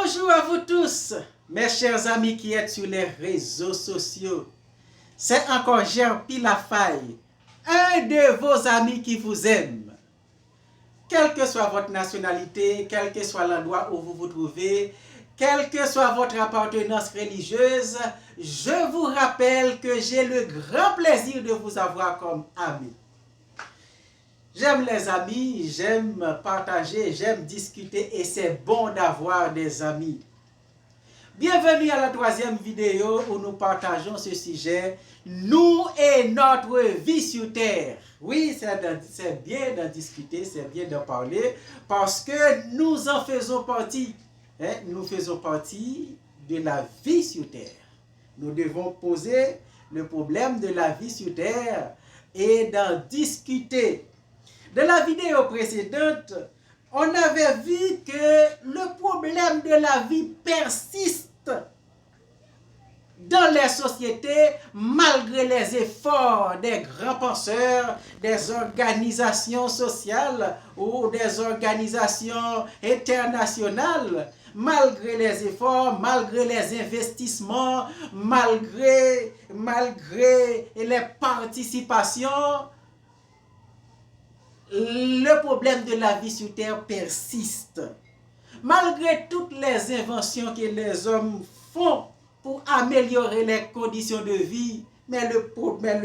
Bonjour à vous tous, mes chers amis qui êtes sur les réseaux sociaux. C'est encore Gerpi Lafaille, un de vos amis qui vous aime. Quelle que soit votre nationalité, quel que soit l'endroit où vous vous trouvez, quelle que soit votre appartenance religieuse, je vous rappelle que j'ai le grand plaisir de vous avoir comme ami. J'aime les amis, j'aime partager, j'aime discuter et c'est bon d'avoir des amis. Bienvenue à la troisième vidéo où nous partageons ce sujet, nous et notre vie sur terre. Oui, c'est bien d'en discuter, c'est bien d'en parler parce que nous en faisons partie. Nous faisons partie de la vie sur terre. Nous devons poser le problème de la vie sur terre et d'en discuter. Dans la vidéo précédente, on avait vu que le problème de la vie persiste dans les sociétés malgré les efforts des grands penseurs, des organisations sociales ou des organisations internationales. Malgré les efforts, malgré les investissements, malgré les participations, le problème de la vie sur terre persiste. Malgré toutes les inventions que les hommes font pour améliorer les conditions de vie, mais le problème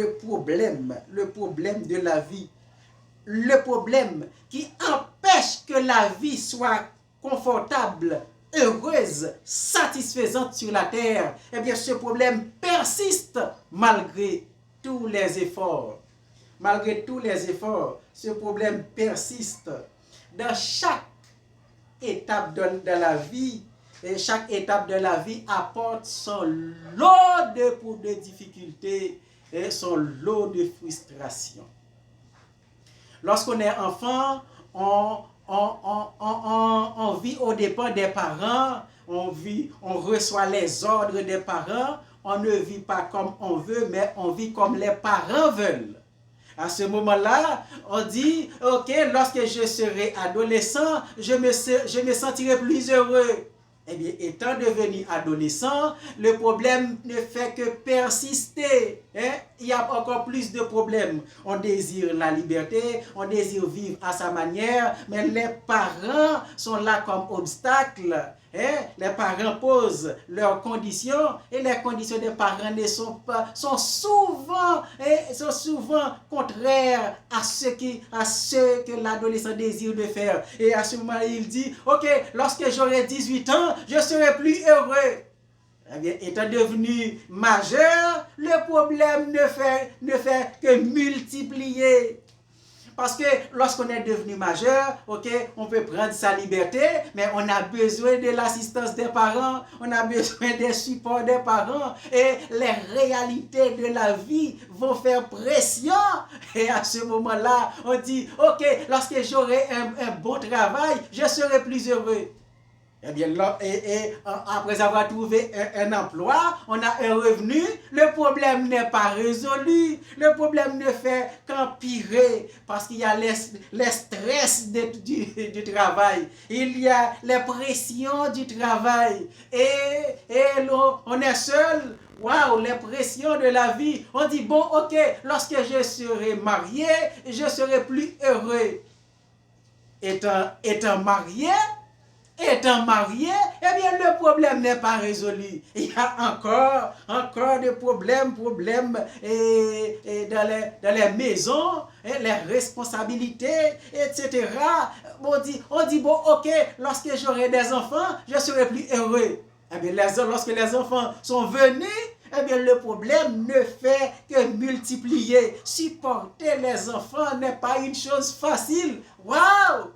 de la vie, le problème qui empêche que la vie soit confortable, heureuse, satisfaisante sur la terre, eh bien ce problème persiste malgré tous les efforts. Malgré tous les efforts, ce problème persiste. Dans chaque étape de la vie, et chaque étape de la vie apporte son lot de difficultés et son lot de frustration. Lorsqu'on est enfant, on vit au dépens des parents, on reçoit les ordres des parents, on ne vit pas comme on veut, mais on vit comme les parents veulent. À ce moment-là, on dit, ok, lorsque je serai adolescent, je me sentirai plus heureux. Eh bien, étant devenu adolescent, le problème ne fait que persister. Il y a encore plus de problèmes. On désire la liberté, on désire vivre à sa manière, mais les parents sont là comme obstacle. Les parents posent leurs conditions et les conditions des parents sont souvent contraires à ce que l'adolescent désire de faire. Et à ce moment-là, il dit, ok, lorsque j'aurai 18 ans, je serai plus heureux. Eh bien, étant devenu majeur, le problème ne fait que multiplier. Parce que lorsqu'on est devenu majeur, ok, on peut prendre sa liberté, mais on a besoin de l'assistance des parents, on a besoin des supports des parents, et les réalités de la vie vont faire pression. Et à ce moment-là, on dit, ok, lorsque j'aurai un bon travail, je serai plus heureux. Eh bien, après avoir trouvé un emploi, on a un revenu, le problème n'est pas résolu. Le problème ne fait qu'empirer parce qu'il y a les stress du travail. Il y a les pressions du travail. Et on est seul. Waouh, les pressions de la vie. On dit, bon, ok, lorsque je serai marié, je serai plus heureux. Étant marié, eh bien le problème n'est pas résolu. Il y a encore des problèmes dans les maisons, les responsabilités, etc. On dit, bon, ok, lorsque j'aurai des enfants, je serai plus heureux. Eh bien, lorsque les enfants sont venus, eh bien, le problème ne fait que multiplier. Supporter les enfants n'est pas une chose facile. Waouh!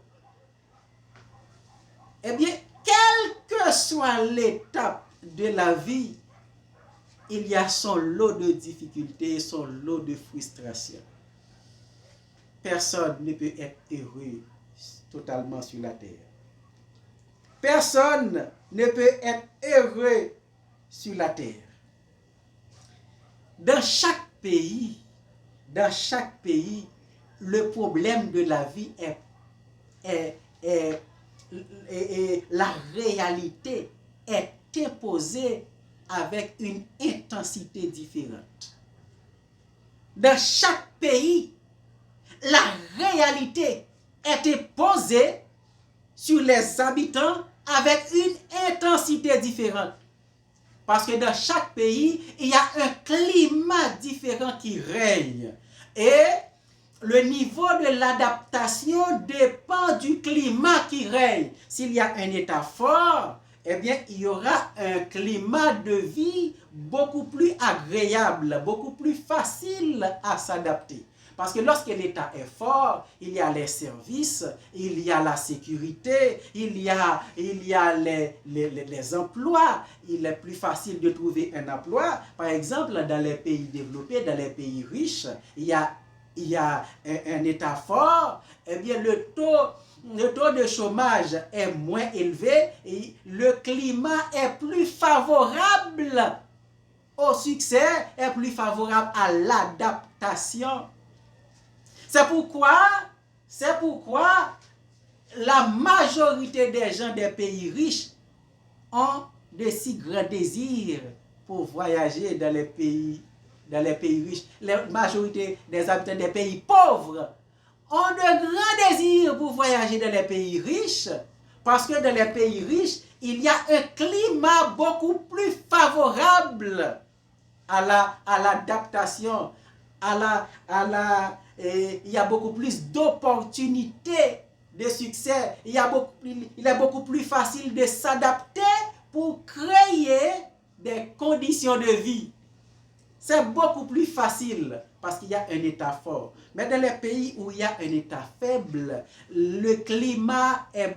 Eh bien, quelle que soit l'étape de la vie, il y a son lot de difficultés, son lot de frustration. Personne ne peut être heureux totalement sur la terre. Personne ne peut être heureux sur la terre. Dans chaque pays, le problème de la vie et la réalité est imposée avec une intensité différente. Dans chaque pays, la réalité est imposée sur les habitants avec une intensité différente. Parce que dans chaque pays, il y a un climat différent qui règne. Et le niveau de l'adaptation dépend du climat qui règne. S'il y a un État fort, eh bien, il y aura un climat de vie beaucoup plus agréable, beaucoup plus facile à s'adapter. Parce que lorsque l'État est fort, il y a les services, il y a la sécurité, il y a les emplois. Il est plus facile de trouver un emploi. Par exemple, dans les pays développés, dans les pays riches, il y a un État fort, eh bien le taux de chômage est moins élevé et le climat est plus favorable au succès, est plus favorable à l'adaptation. C'est pourquoi la majorité des gens des pays riches ont de si grands désirs pour voyager dans les pays riches. La majorité des habitants des pays pauvres ont de grands désirs pour voyager dans les pays riches, parce que dans les pays riches, il y a un climat beaucoup plus favorable à l'adaptation, il y a beaucoup plus d'opportunités de succès. Il est beaucoup plus facile de s'adapter pour créer des conditions de vie. C'est beaucoup plus facile parce qu'il y a un État fort. Mais dans les pays où il y a un État faible, le climat est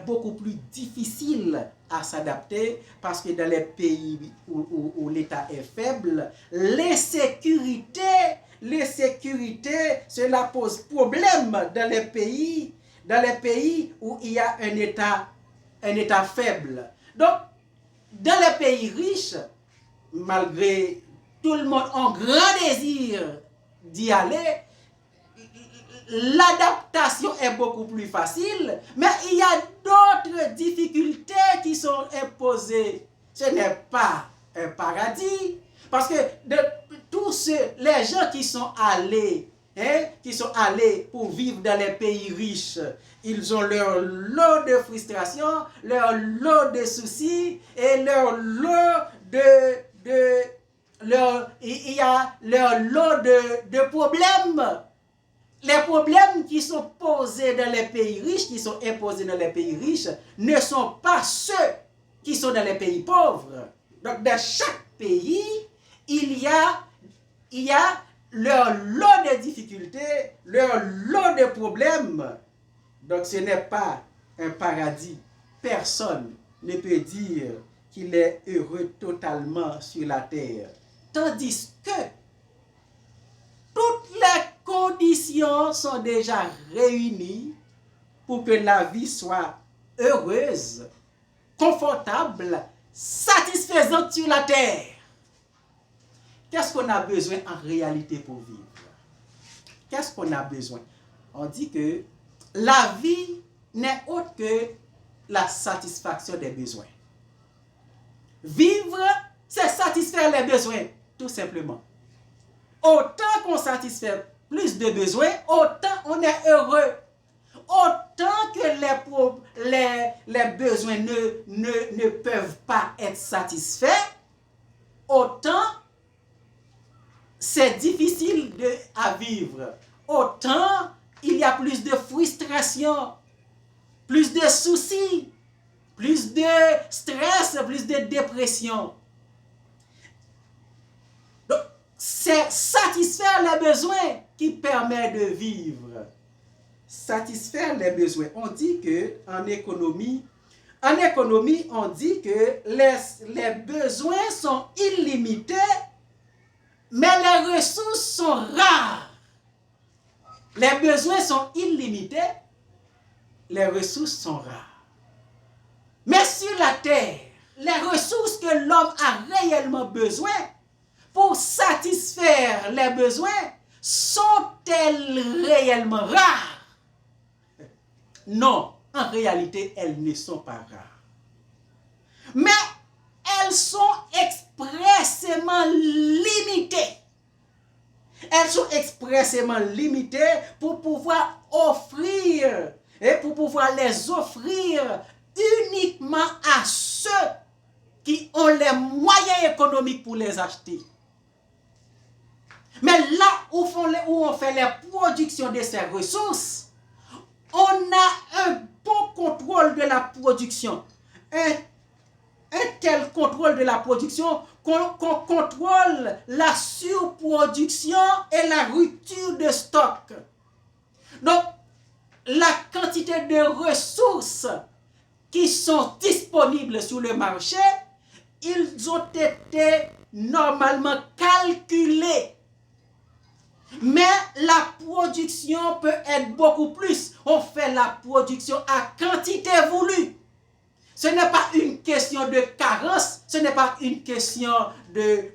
beaucoup plus difficile à s'adapter parce que dans les pays où l'État est faible, l'insécurité, cela pose problème dans les pays où il y a un État faible. Donc, dans les pays riches, malgré tout le monde a un grand désir d'y aller, l'adaptation est beaucoup plus facile, mais il y a d'autres difficultés qui sont imposées. Ce n'est pas un paradis, parce que tous les gens qui sont allés pour vivre dans les pays riches, ils ont leur lot de frustration, leur lot de soucis et leur lot il y a leur lot de problèmes. Les problèmes qui sont posés dans les pays riches, qui sont imposés dans les pays riches, ne sont pas ceux qui sont dans les pays pauvres. Donc, dans chaque pays, il y a leur lot de difficultés, leur lot de problèmes. Donc, ce n'est pas un paradis. Personne ne peut dire qu'il est heureux totalement sur la terre. Tandis que toutes les conditions sont déjà réunies pour que la vie soit heureuse, confortable, satisfaisante sur la terre. Qu'est-ce qu'on a besoin en réalité pour vivre? Qu'est-ce qu'on a besoin? On dit que la vie n'est autre que la satisfaction des besoins. Vivre, c'est satisfaire les besoins, tout simplement. Autant qu'on satisfait plus de besoins, autant on est heureux. Autant que les besoins ne peuvent pas être satisfaits, autant c'est difficile à vivre. Autant il y a plus de frustration, plus de soucis, plus de stress, plus de dépression. Donc, c'est satisfaire les besoins qui permet de vivre. Satisfaire les besoins. On dit que en économie, on dit que les besoins sont illimités, mais les ressources sont rares. Les besoins sont illimités, les ressources sont rares. Mais sur la terre, les ressources que l'homme a réellement besoin pour satisfaire les besoins sont-elles réellement rares? Non, en réalité, elles ne sont pas rares. Mais elles sont expressément limitées. Elles sont expressément limitées pour pouvoir offrir et pour pouvoir les offrir uniquement à ceux qui ont les moyens économiques pour les acheter. Mais là où on fait les productions de ces ressources, on a un bon contrôle de la production. Un tel contrôle de la production qu'on contrôle la surproduction et la rupture de stock. Donc, la quantité de ressources qui sont disponibles sur le marché, ils ont été normalement calculés. Mais la production peut être beaucoup plus. On fait la production à quantité voulue. Ce n'est pas une question de carence, ce n'est pas une question de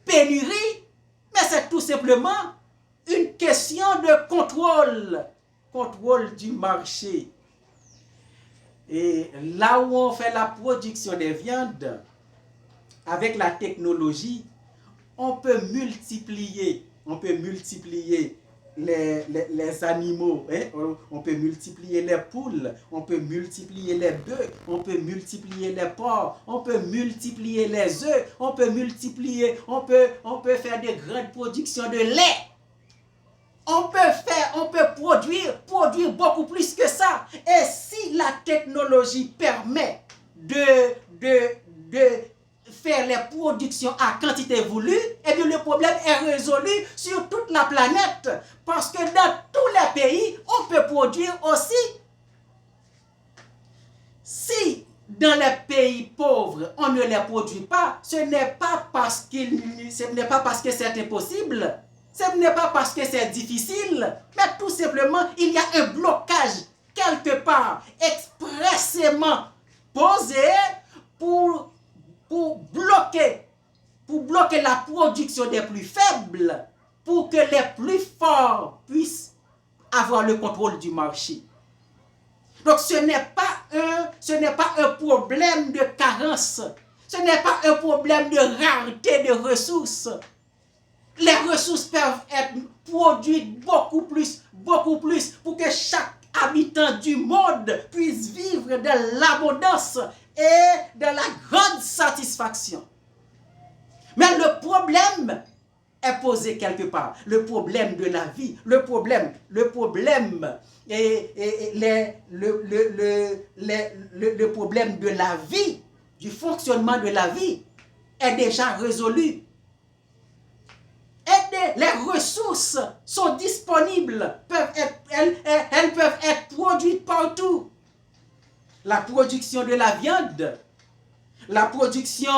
pénurie, mais c'est tout simplement une question de contrôle du marché. Et là où on fait la production des viandes, avec la technologie, on peut multiplier les animaux, hein? On peut multiplier les poules, on peut multiplier les bœufs, on peut multiplier les porcs, on peut multiplier les œufs, on peut faire des grandes productions de lait. On peut produire beaucoup plus que ça. Et si la technologie permet de faire les productions à quantité voulue, eh bien le problème est résolu sur toute la planète. Parce que dans tous les pays, on peut produire aussi. Si dans les pays pauvres, on ne les produit pas, ce n'est pas parce que c'est impossible, ce n'est pas parce que c'est difficile, mais tout simplement, il y a un blocage quelque part expressément posé pour bloquer la production des plus faibles, pour que les plus forts puissent avoir le contrôle du marché. Donc ce n'est pas un problème de carence, ce n'est pas un problème de rareté de ressources. Les ressources peuvent être produites beaucoup plus pour que chaque habitant du monde puisse vivre de l'abondance et de la grande satisfaction. Mais le problème est posé quelque part. Le problème de la vie, le problème de la vie, du fonctionnement de la vie est déjà résolu. Les ressources sont disponibles, elles peuvent être produites partout. La production de la viande, la production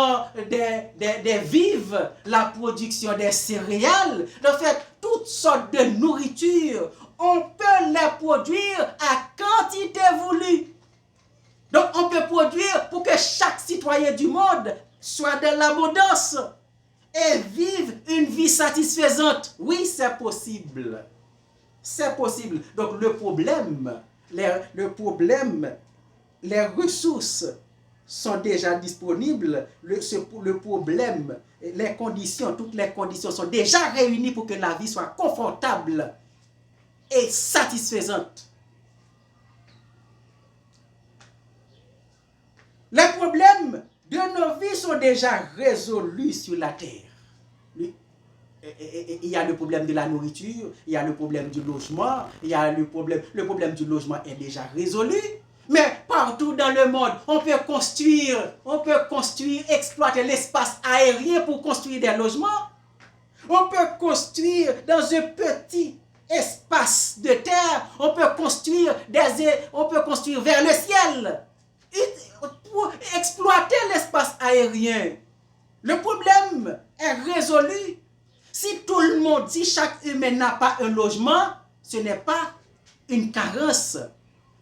des vives, la production des céréales, en fait, toutes sortes de nourriture, on peut les produire à quantité voulue. Donc, on peut produire pour que chaque citoyen du monde soit dans l'abondance et vive une vie satisfaisante. Oui, c'est possible. C'est possible. Donc, le problème, les ressources sont déjà disponibles. Le problème, les conditions, toutes les conditions sont déjà réunies pour que la vie soit confortable et satisfaisante. Les problèmes de nos vies sont déjà résolus sur la terre. Il y a le problème de la nourriture, il y a le problème du logement, il y a le problème du logement est déjà résolu. Mais partout dans le monde, on peut construire, exploiter l'espace aérien pour construire des logements. On peut construire dans un petit espace de terre, on peut construire vers le ciel. Pour exploiter l'espace aérien. Le problème est résolu. Si tout le monde, si chaque humain n'a pas un logement, ce n'est pas une carence.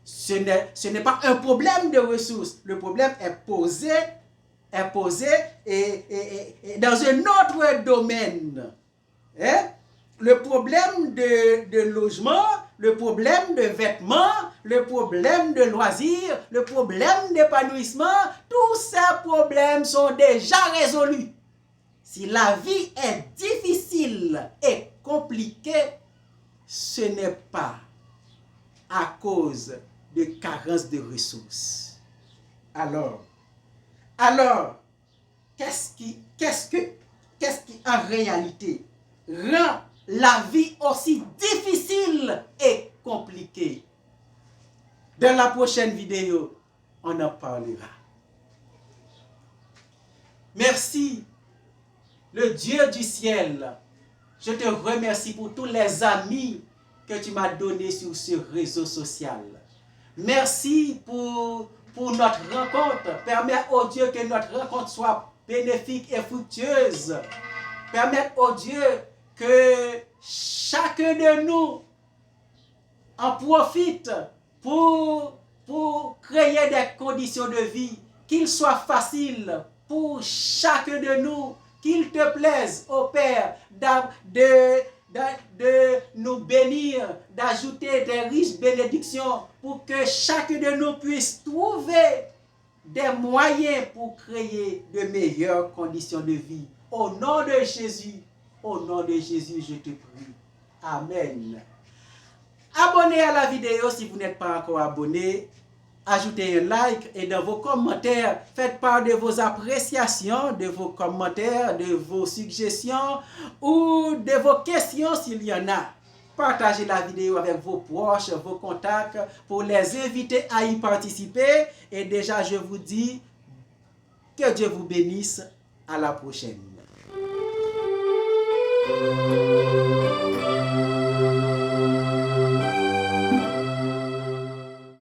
Ce n'est pas un problème de ressources. Le problème est posé et dans un autre domaine. Le problème de logement le problème de vêtements, le problème de loisirs, le problème d'épanouissement, tous ces problèmes sont déjà résolus. Si la vie est difficile et compliquée, ce n'est pas à cause de carence de ressources. Alors, qu'est-ce qui en réalité rend la vie aussi difficile et compliquée? Dans la prochaine vidéo, on en parlera. Merci, le Dieu du ciel. Je te remercie pour tous les amis que tu m'as donnés sur ce réseau social. Merci pour notre rencontre. Permets, oh Dieu, que notre rencontre soit bénéfique et fructueuse. Permets, oh Dieu, que chacun de nous en profite pour créer des conditions de vie, qu'il soit facile pour chacun de nous, qu'il te plaise, ô Père, de nous bénir, d'ajouter des riches bénédictions pour que chacun de nous puisse trouver des moyens pour créer de meilleures conditions de vie. Au nom de Jésus, je te prie. Amen. Abonnez à la vidéo si vous n'êtes pas encore abonné. Ajoutez un like et dans vos commentaires, faites part de vos appréciations, de vos commentaires, de vos suggestions ou de vos questions s'il y en a. Partagez la vidéo avec vos proches, vos contacts pour les inviter à y participer. Et déjà, je vous dis que Dieu vous bénisse. À la prochaine.